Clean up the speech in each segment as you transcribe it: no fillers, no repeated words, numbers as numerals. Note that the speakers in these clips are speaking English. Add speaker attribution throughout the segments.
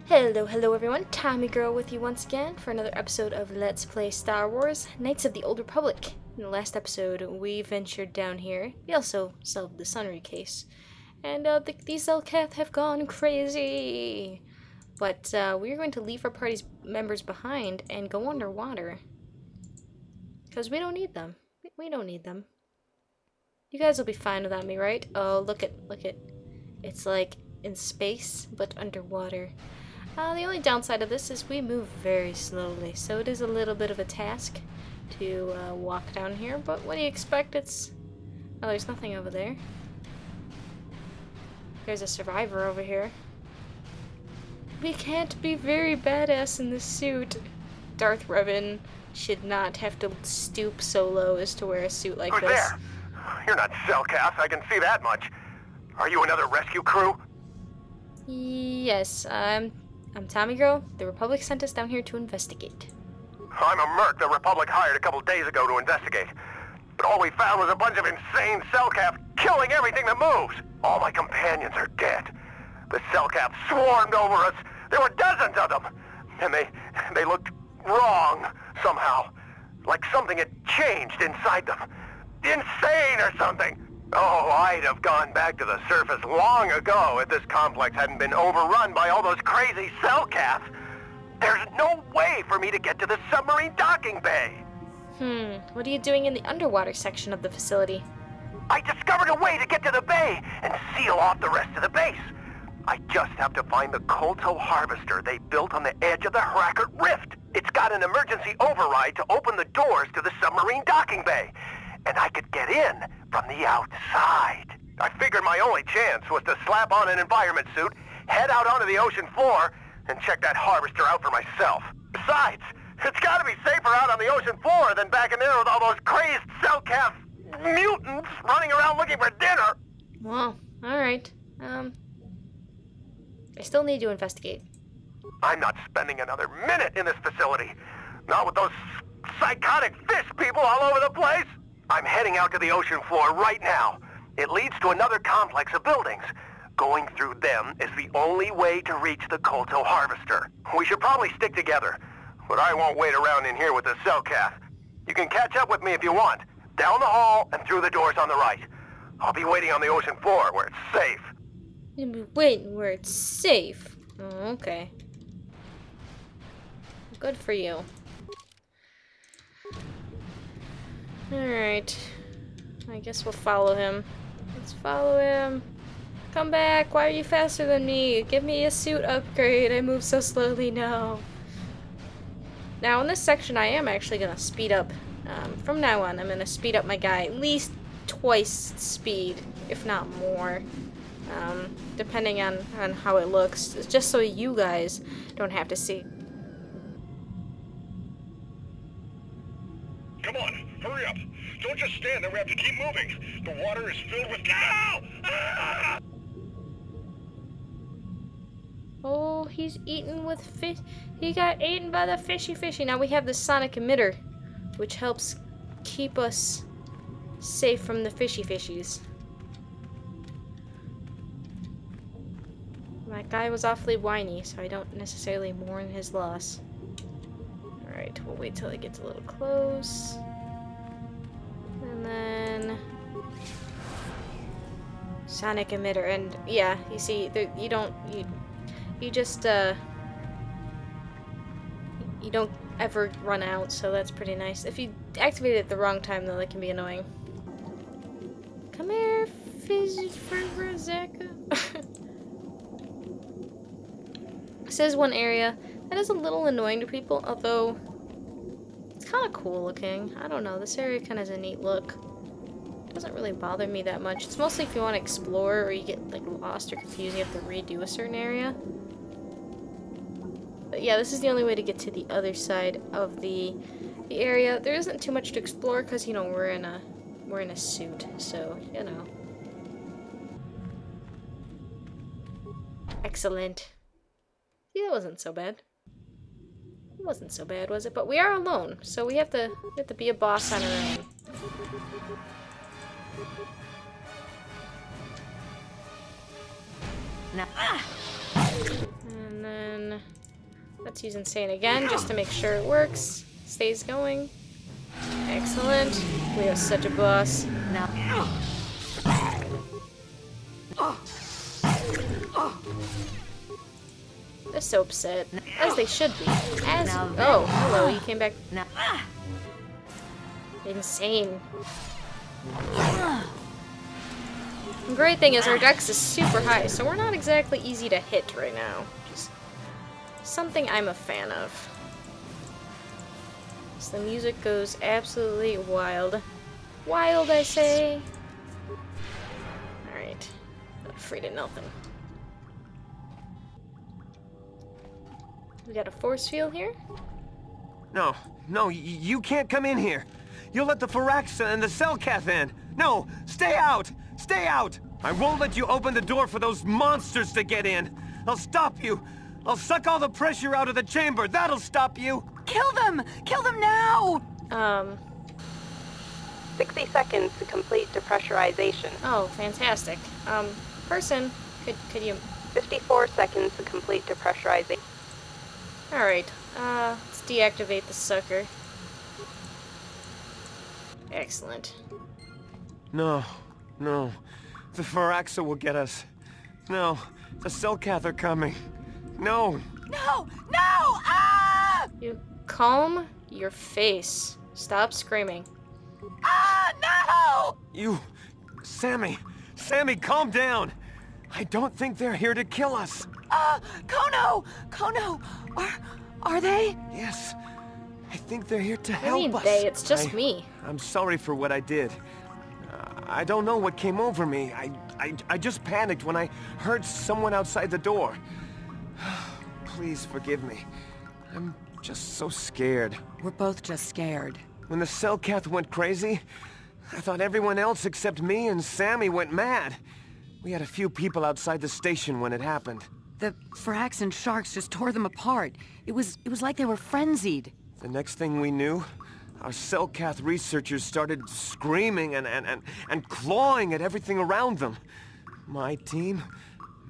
Speaker 1: Hello everyone, Tommy Girl with you once again for another episode of Let's Play Star Wars Knights of the Old Republic. In the last episode, we ventured down here. We also solved the Sunry case. And these Zelkath have gone crazy! But we're going to leave our party's members behind and go underwater. Because we don't need them. We don't need them. You guys will be fine without me, right? Oh, look at. It's like in space, but underwater. The only downside of this is we move very slowly, so it is a little bit of a task to walk down here, but what do you expect? It's... Oh, there's nothing over there. There's a survivor over here. We can't be very badass in this suit. Darth Reven should not have to stoop so low as to wear a suit like this.
Speaker 2: Who's there? You're not Zelkath, I can see that much. Are you another rescue crew?
Speaker 1: Yes, I'm Tommy Girl. The Republic sent us down here to investigate.
Speaker 2: I'm a merc the Republic hired a couple days ago to investigate. But all we found was a bunch of insane Zelkath killing everything that moves. All my companions are dead. The Zelkath swarmed over us. There were dozens of them. And they looked wrong, somehow. Like something had changed inside them. Insane or something. Oh, I'd have gone back to the surface long ago if this complex hadn't been overrun by all those crazy Zelkaths. There's no way for me to get to the submarine docking bay.
Speaker 1: What are you doing in the underwater section of the facility?
Speaker 2: I discovered a way to get to the bay and seal off the rest of the base. I just have to find the KotOR harvester they built on the edge of the Harakert Rift. It's got an emergency override to open the doors to the submarine docking bay. And I could get in from the outside. I figured my only chance was to slap on an environment suit, head out onto the ocean floor, and check that harvester out for myself. Besides, it's gotta be safer out on the ocean floor than back in there with all those crazed Zelkath mutants running around looking for dinner.
Speaker 1: Well, alright. I still need to investigate.
Speaker 2: I'm not spending another minute in this facility. Not with those psychotic fish people all over the place. I'm heading out to the ocean floor right now. It leads to another complex of buildings. Going through them is the only way to reach the KotOR harvester. We should probably stick together, but I won't wait around in here with the Zelkath. You can catch up with me if you want. Down the hall and through the doors on the right. I'll be waiting on the ocean floor where it's safe.
Speaker 1: You'll be waiting where it's safe. Oh, okay. Good for you. Alright. I guess we'll follow him. Let's follow him. Come back. Why are you faster than me? Give me a suit upgrade. I move so slowly now. Now, in this section, I am actually going to speed up. From now on, I'm going to speed up my guy at least twice speed, if not more. Depending on how it looks. Just so you guys don't have to see.
Speaker 2: Come on, hurry up. Don't just stand there, we have to keep moving. The water is filled with... Ow! Ah!
Speaker 1: Oh, he's eaten with fish. He got eaten by the Fishy Fishy. Now we have the sonic emitter, which helps keep us safe from the Fishy Fishies. That guy was awfully whiny, so I don't necessarily mourn his loss. Alright, we'll wait till it gets a little close. And then... Sonic emitter, and yeah, you see, there, you just, you don't ever run out, so that's pretty nice. If you activate it at the wrong time, though, that can be annoying. Come here, Fishy Fish. This is one area that is a little annoying to people, although it's kind of cool looking. I don't know, this area kind of has a neat look. It doesn't really bother me that much. It's mostly if you want to explore or you get like lost or confused, you have to redo a certain area. But yeah, this is the only way to get to the other side of the area. There isn't too much to explore because, you know, we're in a suit, so, you know. Excellent. See, that wasn't so bad. It wasn't so bad, was it? But we are alone, so we have to be a boss on our own.
Speaker 3: Now,
Speaker 1: And then Let's use Insane again, just to make sure it works. Stays going. Excellent. We are such a boss.
Speaker 3: Now.
Speaker 1: They're so upset. As they should be.
Speaker 3: Now
Speaker 1: Oh, hello, you came back.
Speaker 3: Now.
Speaker 1: Insane. The great thing is our dex is super high, so we're not exactly easy to hit right now. Just something I'm a fan of. So the music goes absolutely wild. Wild, I say. Alright. Not afraid of nothing. We got a force field here?
Speaker 4: No, you can't come in here. You'll let the Firaxa and the Selkath in. No, stay out! Stay out! I won't let you open the door for those monsters to get in. I'll stop you. I'll suck all the pressure out of the chamber. That'll stop you.
Speaker 3: Kill them! Kill them now!
Speaker 5: 60 seconds to complete depressurization.
Speaker 1: Oh, fantastic. Person, could you...
Speaker 5: 54 seconds to complete depressurization.
Speaker 1: Alright, let's deactivate the sucker. Excellent.
Speaker 4: No. The Firaxa will get us. No, the Selkath are coming. No!
Speaker 3: No! Ah!
Speaker 1: You calm your face. Stop screaming.
Speaker 3: Ah! No!
Speaker 4: You... Sammy, calm down. I don't think they're here to kill us.
Speaker 3: Kono! Are they?
Speaker 4: Yes, I think they're here to
Speaker 1: I
Speaker 4: help
Speaker 1: mean,
Speaker 4: us.
Speaker 1: it's just me.
Speaker 4: I'm sorry for what I did. I don't know what came over me. I just panicked when I heard someone outside the door. Please forgive me. I'm just so scared.
Speaker 3: We're both just scared.
Speaker 4: When the Selkath went crazy, I thought everyone else except me and Sammy went mad. We had a few people outside the station when it happened.
Speaker 3: The Frax and Sharks just tore them apart. It was like they were frenzied.
Speaker 4: The next thing we knew, our Selkath researchers started screaming and clawing at everything around them. My team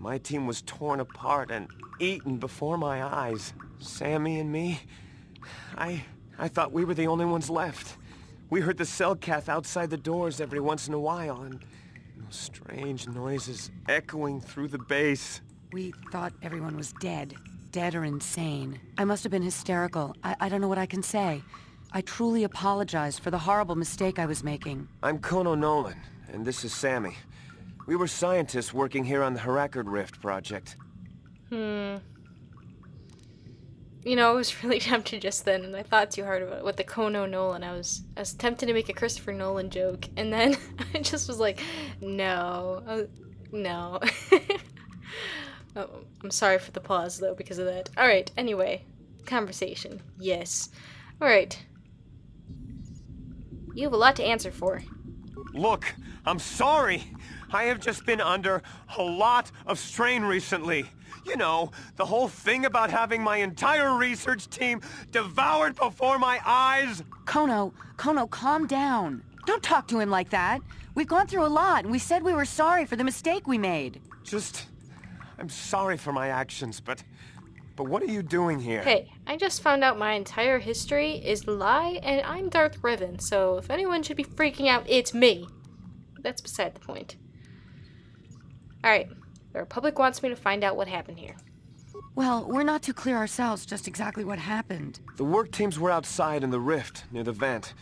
Speaker 4: was torn apart and eaten before my eyes. Sammy and me, I thought we were the only ones left. We heard the Selkath outside the doors every once in a while, and those strange noises echoing through the base.
Speaker 3: We thought everyone was dead. Dead or insane. I must have been hysterical. I don't know what I can say. I truly apologize for the horrible mistake I was making.
Speaker 4: I'm Kono Nolan, and this is Sammy. We were scientists working here on the Harakard Rift project.
Speaker 1: You know, I was really tempted just then, and I thought too hard about it with the Kono Nolan. I was tempted to make a Christopher Nolan joke, and then I just was like, no. No. Oh, I'm sorry for the pause, though, because of that. Alright, anyway. Conversation. Yes. Alright. You have a lot to answer for.
Speaker 4: Look, I'm sorry. I have just been under a lot of strain recently. You know, the whole thing about having my entire research team devoured before my eyes.
Speaker 3: Kono, calm down. Don't talk to him like that. We've gone through a lot, and we said we were sorry for the mistake we made.
Speaker 4: I'm sorry for my actions, but what are you doing here?
Speaker 1: Hey, I just found out my entire history is a lie, and I'm Darth Reven, so if anyone should be freaking out, it's me. That's beside the point. Alright, the Republic wants me to find out what happened here.
Speaker 3: Well, we're not too clear ourselves just exactly what happened.
Speaker 4: The work teams were outside in the rift, near the vent.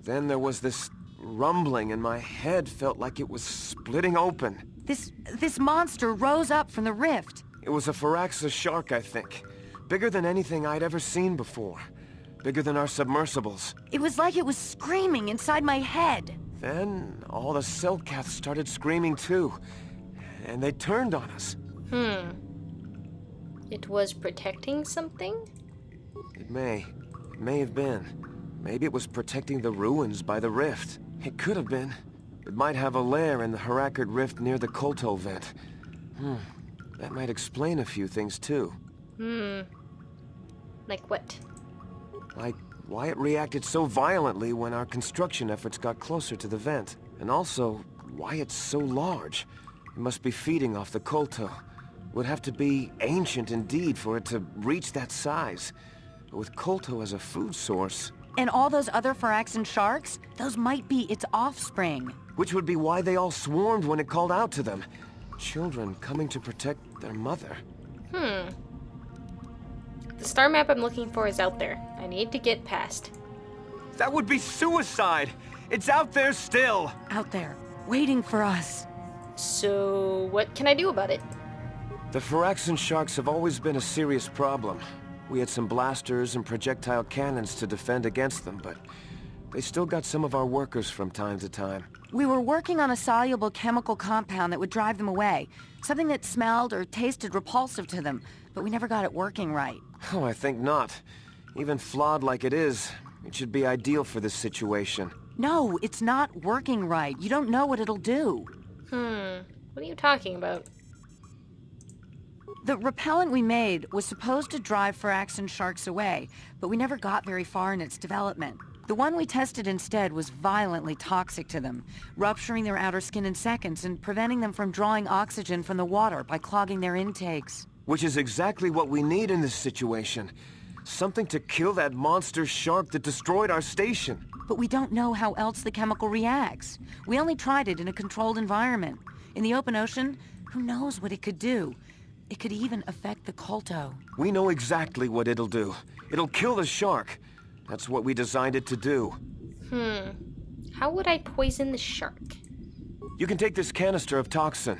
Speaker 4: Then there was this rumbling, and my head felt like it was splitting open.
Speaker 3: This monster rose up from the rift.
Speaker 4: It was a Firaxa shark, I think. Bigger than anything I'd ever seen before. Bigger than our submersibles.
Speaker 3: It was like it was screaming inside my head.
Speaker 4: Then, all the Selkaths started screaming too. And they turned on us.
Speaker 1: It was protecting something?
Speaker 4: It may have been. Maybe it was protecting the ruins by the rift. It could have been. It might have a lair in the Harakard Rift near the KotOR vent. That might explain a few things too.
Speaker 1: Like what?
Speaker 4: Like why it reacted so violently when our construction efforts got closer to the vent. And also, why it's so large. It must be feeding off the KotOR. Would have to be ancient indeed for it to reach that size. But with KotOR as a food source...
Speaker 3: And all those other Phyraxan sharks? Those might be its offspring.
Speaker 4: Which would be why they all swarmed when it called out to them. Children coming to protect their mother.
Speaker 1: The star map I'm looking for is out there. I need to get past.
Speaker 4: That would be suicide! It's out there still!
Speaker 3: Out there, waiting for us.
Speaker 1: So, what can I do about it?
Speaker 4: The Phyraxan sharks have always been a serious problem. We had some blasters and projectile cannons to defend against them, but they still got some of our workers from time to time.
Speaker 3: We were working on a soluble chemical compound that would drive them away. Something that smelled or tasted repulsive to them, but we never got it working right.
Speaker 4: Oh, I think not. Even flawed like it is, it should be ideal for this situation.
Speaker 3: No, it's not working right. You don't know what it'll do.
Speaker 1: What are you talking about?
Speaker 3: The repellent we made was supposed to drive Phyraxan sharks away, but we never got very far in its development. The one we tested instead was violently toxic to them, rupturing their outer skin in seconds and preventing them from drawing oxygen from the water by clogging their intakes.
Speaker 4: Which is exactly what we need in this situation. Something to kill that monster shark that destroyed our station.
Speaker 3: But we don't know how else the chemical reacts. We only tried it in a controlled environment. In the open ocean, who knows what it could do? It could even affect the KotOR.
Speaker 4: We know exactly what it'll do. It'll kill the shark. That's what we designed it to do.
Speaker 1: How would I poison the shark?
Speaker 4: You can take this canister of toxin.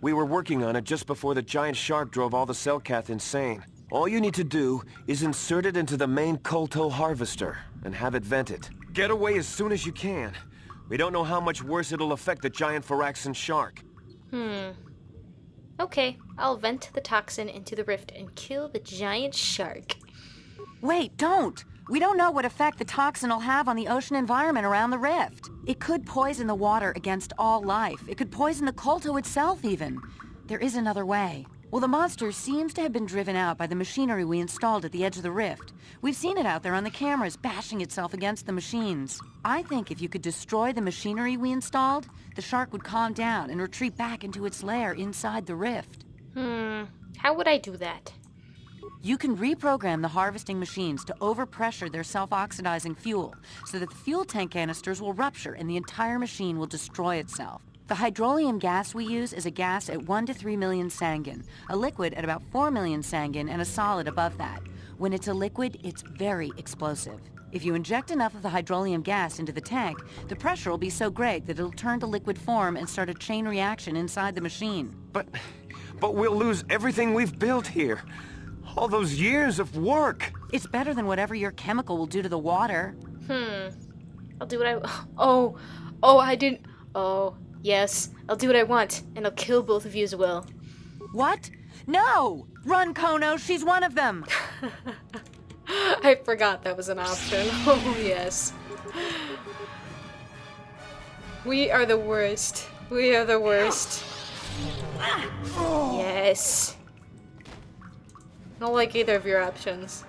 Speaker 4: We were working on it just before the giant shark drove all the Selkath insane. All you need to do is insert it into the main KotOR harvester and have it vented. Get away as soon as you can. We don't know how much worse it'll affect the giant Phyraxan shark.
Speaker 1: Okay, I'll vent the toxin into the rift and kill the giant shark.
Speaker 3: Wait, don't! We don't know what effect the toxin will have on the ocean environment around the rift. It could poison the water against all life. It could poison the KotOR itself, even. There is another way. Well, the monster seems to have been driven out by the machinery we installed at the edge of the rift. We've seen it out there on the cameras, bashing itself against the machines. I think if you could destroy the machinery we installed, the shark would calm down and retreat back into its lair inside the rift.
Speaker 1: How would I do that?
Speaker 3: You can reprogram the harvesting machines to overpressure their self-oxidizing fuel, so that the fuel tank canisters will rupture and the entire machine will destroy itself. The hydrolium gas we use is a gas at 1 to 3 million sangin, a liquid at about 4 million sangin, and a solid above that. When it's a liquid, it's very explosive. If you inject enough of the hydrolium gas into the tank, the pressure will be so great that it'll turn to liquid form and start a chain reaction inside the machine.
Speaker 4: But we'll lose everything we've built here. All those years of work.
Speaker 3: It's better than whatever your chemical will do to the water.
Speaker 1: I'll do what I didn't. Oh, yes. I'll do what I want, and I'll kill both of you as well.
Speaker 3: What? No! Run, Kono, she's one of them!
Speaker 1: I forgot that was an option. Oh, yes. We are the worst. We are the worst. Yes. I don't like either of your options.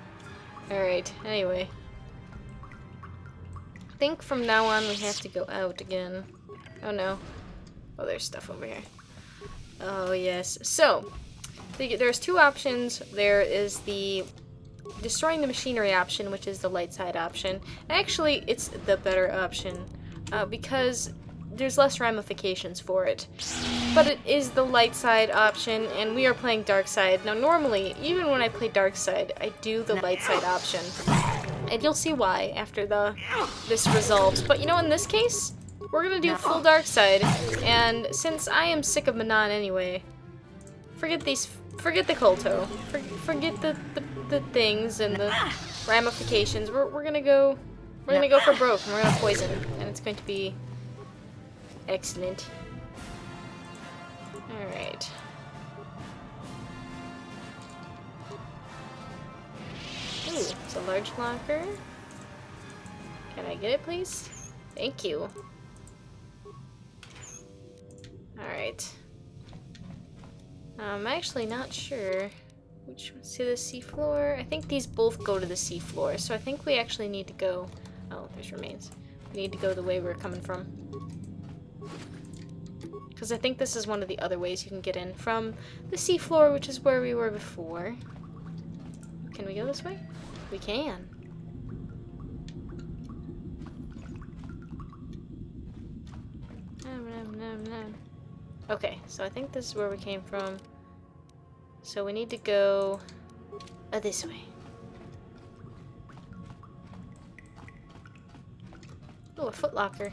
Speaker 1: Alright, anyway. I think from now on we have to go out again. Oh no. Oh, there's stuff over here. Oh, yes. So, there's two options. There is the destroying the machinery option, which is the light side option. Actually, it's the better option because there's less ramifications for it. But it is the light side option, and we are playing Darkside. Now, normally, even when I play Darkside, I do the light side option. And you'll see why after this resolves. But you know, in this case, we're gonna do full Darkside. And since I am sick of Manaan anyway, forget the KotOR. Forget the things and the ramifications. We're gonna go for broke, and we're gonna poison, and it's going to be excellent. Alright. Ooh, it's a large locker. Can I get it, please? Thank you. Alright. I'm actually not sure which one's to the seafloor. I think these both go to the seafloor, so I think we actually need to go... Oh, there's remains. We need to go the way we're coming from. Because I think this is one of the other ways you can get in from the seafloor, which is where we were before. Can we go this way? We can. Okay, so I think this is where we came from. So we need to go this way. Oh, a footlocker.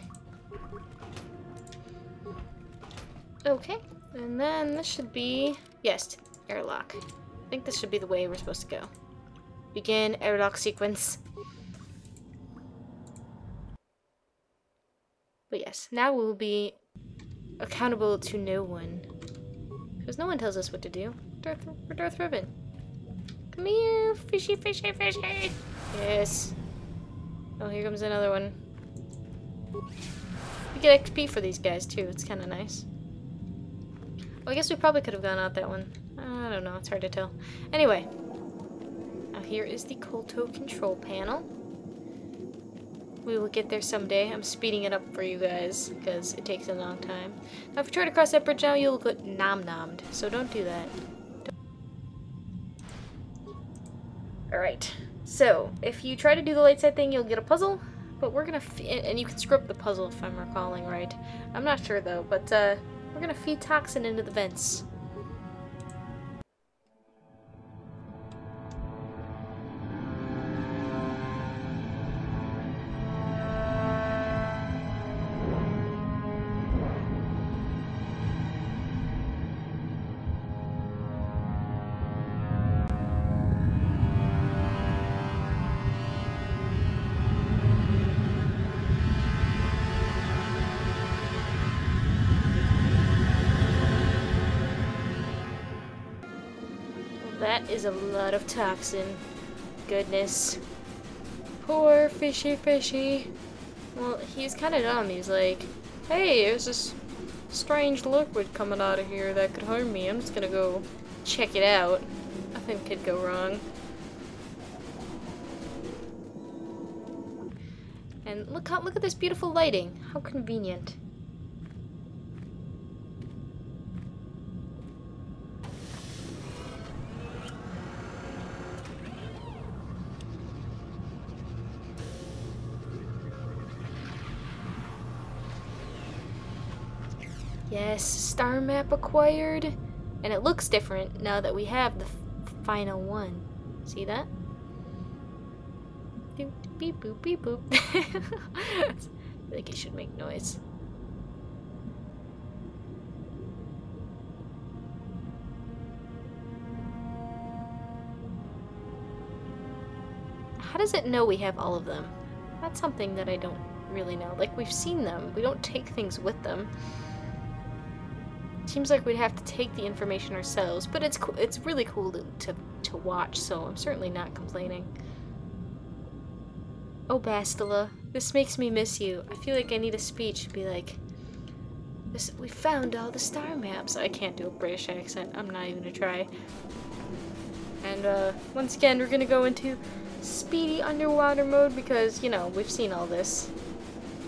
Speaker 1: Okay, and then this should be, yes, airlock. I think this should be the way we're supposed to go. Begin airlock sequence. But yes, now we'll be accountable to no one. Because no one tells us what to do. We're Darth Reven. Come here, fishy, fishy, fishy. Yes. Oh, here comes another one. We get XP for these guys too, it's kind of nice. Well, I guess we probably could have gone out that one. I don't know, it's hard to tell. Anyway. Now here is the KotOR control panel. We will get there someday. I'm speeding it up for you guys, because it takes a long time. Now if you try to cross that bridge now, you'll get nom-nommed. So don't do that. Alright. So, if you try to do the light side thing, you'll get a puzzle. But we're gonna and you can screw up the puzzle if I'm recalling right. I'm not sure though, but we're gonna feed toxin into the vents. That is a lot of toxin. Goodness. Poor fishy fishy. Well, he's kind of dumb. He's like, hey, there's this strange liquid coming out of here that could harm me. I'm just gonna go check it out. Nothing could go wrong. And look at this beautiful lighting. How convenient. Yes, star map acquired. And it looks different now that we have the final one. See that? Doop, beep boop, beep boop. I think it should make noise. How does it know we have all of them? That's something that I don't really know. Like, we've seen them. We don't take things with them. Seems like we'd have to take the information ourselves, but it's cool. It's really cool to watch, so I'm certainly not complaining. Oh, Bastila, this makes me miss you. I feel like I need a speech to be like, we found all the star maps. I can't do a British accent. I'm not even gonna try. And once again, we're gonna go into speedy underwater mode because, you know, we've seen all this.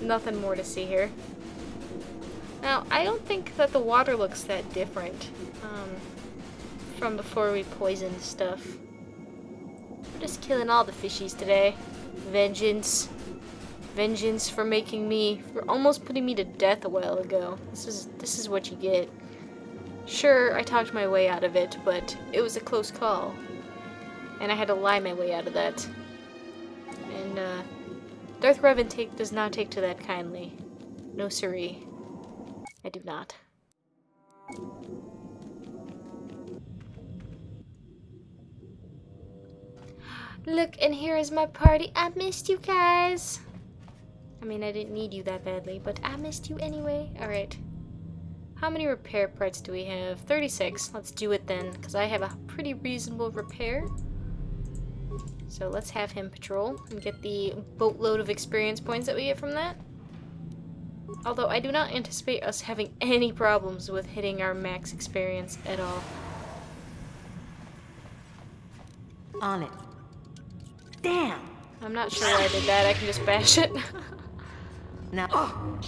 Speaker 1: Nothing more to see here. Now, I don't think that the water looks that different from before we poisoned stuff. We're just killing all the fishies today. Vengeance. Vengeance for almost putting me to death a while ago. This is what you get. Sure, I talked my way out of it, but it was a close call. And I had to lie my way out of that. And, Darth Reven does not take to that kindly. No siree. I do not. Look, and here is my party. I missed you guys. I mean, I didn't need you that badly, but I missed you anyway. Alright. How many repair parts do we have? 36. Let's do it then, because I have a pretty reasonable repair. So let's have him patrol and get the boatload of experience points that we get from that. Although I do not anticipate us having any problems with hitting our max experience at all.
Speaker 3: On it. Damn!
Speaker 1: I'm not sure why I did that. I can just bash it.
Speaker 3: Now.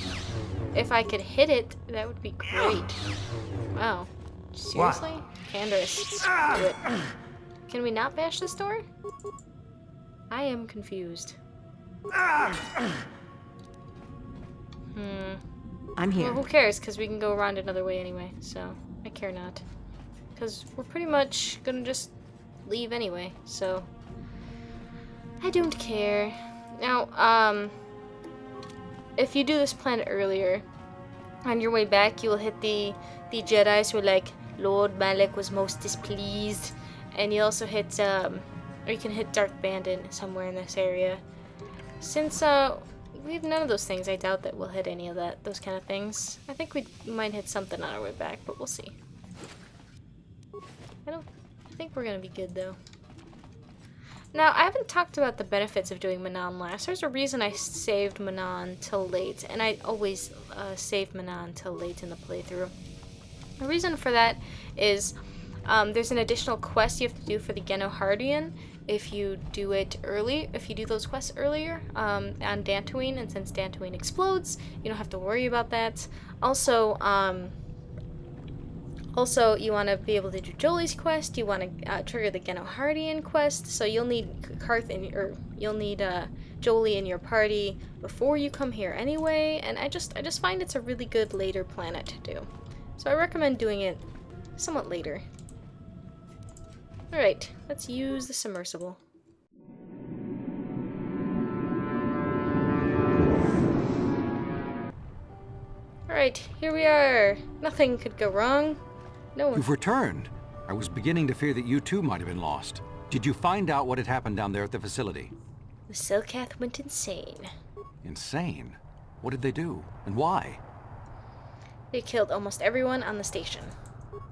Speaker 1: If I could hit it, that would be great. Wow. Seriously? Candace. Do it. Can we not bash this door? I am confused.
Speaker 3: I'm here.
Speaker 1: Well, who cares? Because we can go around another way anyway, so I care not. Because we're pretty much gonna just leave anyway, so I don't care. Now, if you do this plan earlier, on your way back, you will hit the Jedis who are like, Lord Malak was most displeased, and you also hit, or you can hit Dark Bandit somewhere in this area. Since, we have none of those things, I doubt that we'll hit any of those kind of things. I think we might hit something on our way back, but we'll see. I think we're gonna be good, though. Now, I haven't talked about the benefits of doing Manaan last. There's a reason I saved Manaan till late, and I always save Manaan till late in the playthrough. The reason for that is there's an additional quest you have to do for the Genohardian if you do it early, if you do those quests earlier on Dantooine, and since Dantooine explodes, you don't have to worry about that. Also, you want to be able to do Jolie's quest. You want to trigger the Genohardian quest. So you'll need Carth you'll need Jolie in your party before you come here anyway. And I just find it's a really good later planet to do. So I recommend doing it somewhat later. All right, let's use the submersible. All right, here we are. Nothing could go wrong. No one.
Speaker 6: You've returned. I was beginning to fear that you too might have been lost. Did you find out what had happened down there at the facility?
Speaker 1: The Selkath went insane.
Speaker 6: Insane? What did they do? And why?
Speaker 1: They killed almost everyone on the station.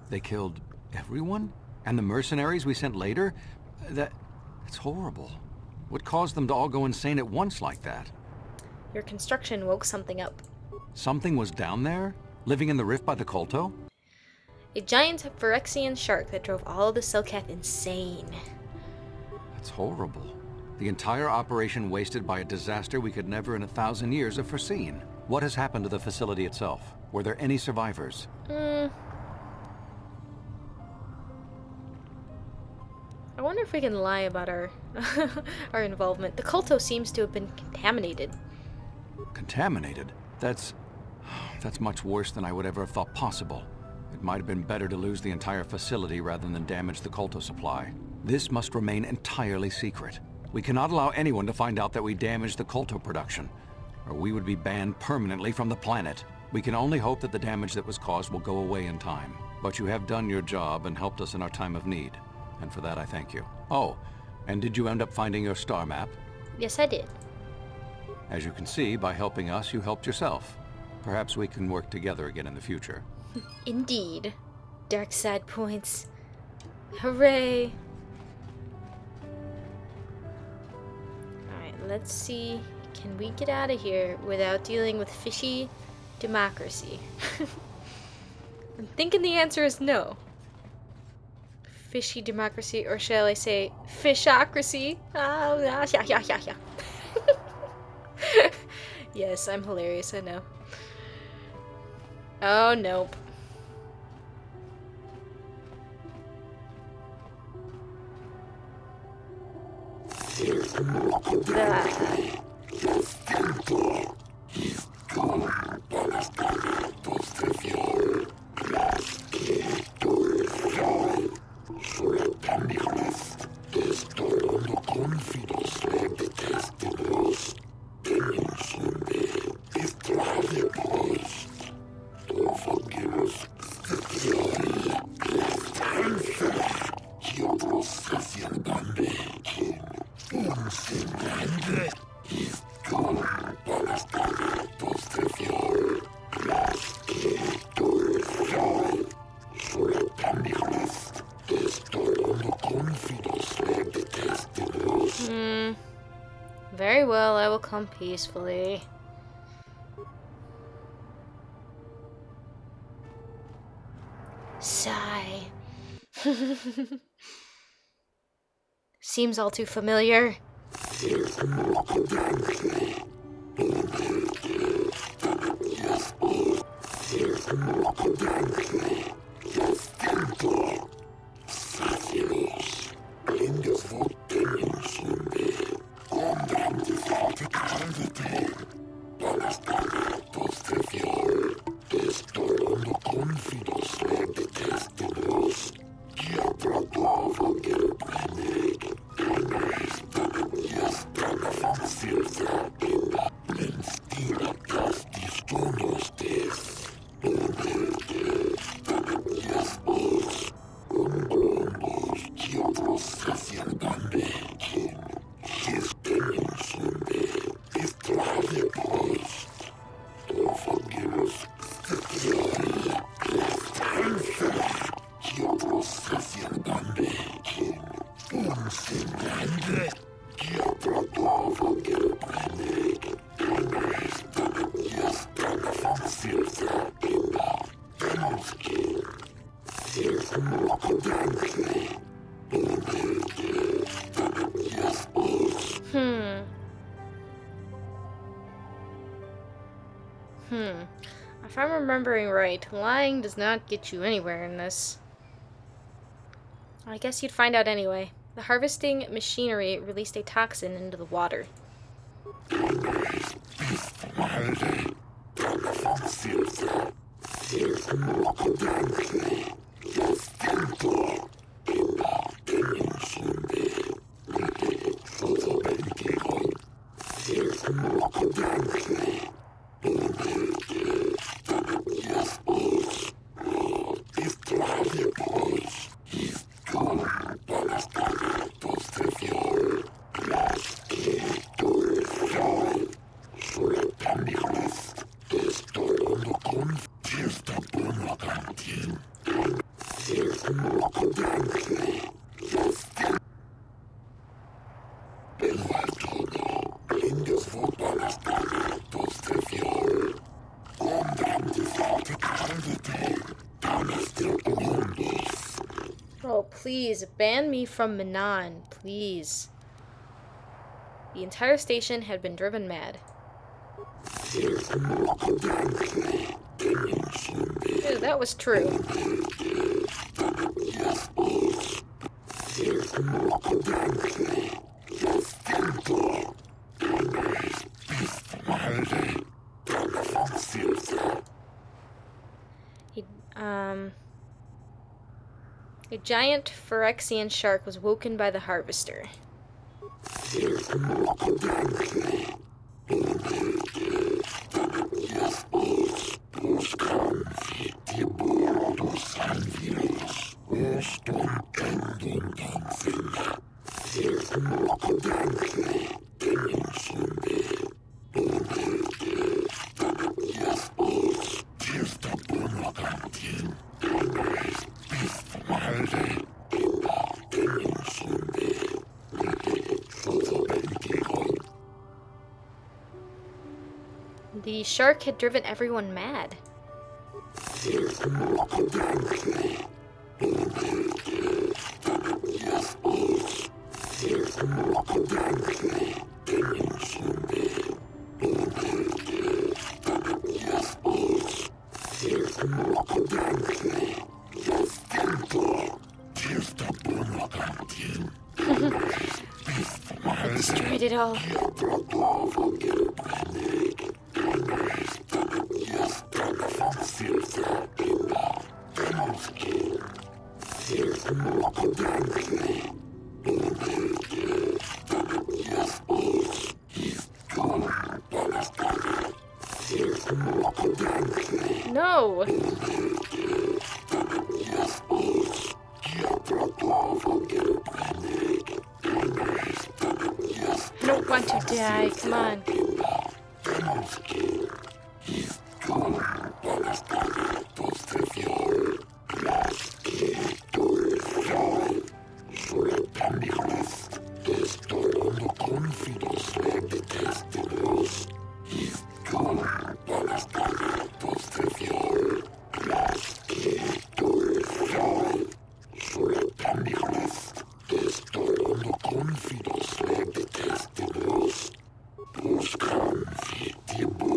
Speaker 6: They killed everyone? And the mercenaries we sent later? That's horrible. What caused them to all go insane at once like that?
Speaker 1: Your construction woke something up.
Speaker 6: Something was down there? Living in the rift by the Kolto?
Speaker 1: A giant Phyrexian shark that drove all of the Selkath insane.
Speaker 6: That's horrible. The entire operation wasted by a disaster we could never in 1,000 years have foreseen. What has happened to the facility itself? Were there any survivors?
Speaker 1: I wonder if we can lie about our our involvement. The Kolto seems to have been contaminated.
Speaker 6: Contaminated? That's much worse than I would ever have thought possible. It might have been better to lose the entire facility rather than damage the Kolto supply. This must remain entirely secret. We cannot allow anyone to find out that we damaged the Kolto production, or we would be banned permanently from the planet. We can only hope that the damage that was caused will go away in time. But you have done your job and helped us in our time of need, and for that I thank you. Oh, and did you end up finding your star map?
Speaker 1: Yes, I did.
Speaker 6: As you can see, by helping us, you helped yourself. Perhaps we can work together again in the future.
Speaker 1: Indeed. Darkside points. Hooray! Alright, let's see. Can we get out of here without dealing with fishy democracy? I'm thinking the answer is no. Fishy democracy, or shall I say fishocracy? Oh, yeah. Yes, I'm hilarious, I know. Oh, nope. Very well, I will come peacefully. Sigh. Seems all too familiar. If I'm remembering right, lying does not get you anywhere in this. I guess you'd find out anyway. The harvesting machinery released a toxin into the water. Oh, please, ban me from Manaan, please. The entire station had been driven mad. Ew, that was true. A giant Phyrexian shark was woken by the harvester. The shark had driven everyone mad. I destroyed it all. No! I don't want to die, come on.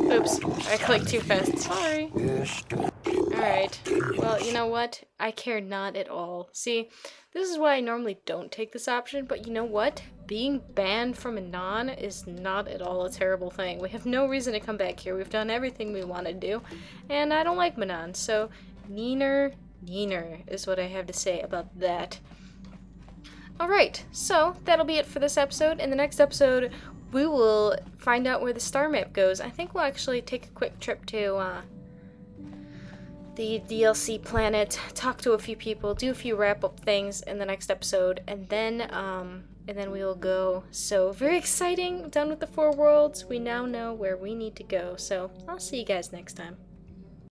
Speaker 1: Oops, I clicked too fast. Sorry. Alright. Well, you know what? I care not at all. See, this is why I normally don't take this option, but you know what? Being banned from Manaan is not at all a terrible thing. We have no reason to come back here. We've done everything we want to do, and I don't like Manaan, so neener is what I have to say about that. Alright, so that'll be it for this episode. In the next episode, we will find out where the star map goes. I think we'll actually take a quick trip to the DLC planet, talk to a few people, do a few wrap-up things in the next episode, and then we will go. So, very exciting. Done with the 4 worlds. We now know where we need to go. So, I'll see you guys next time.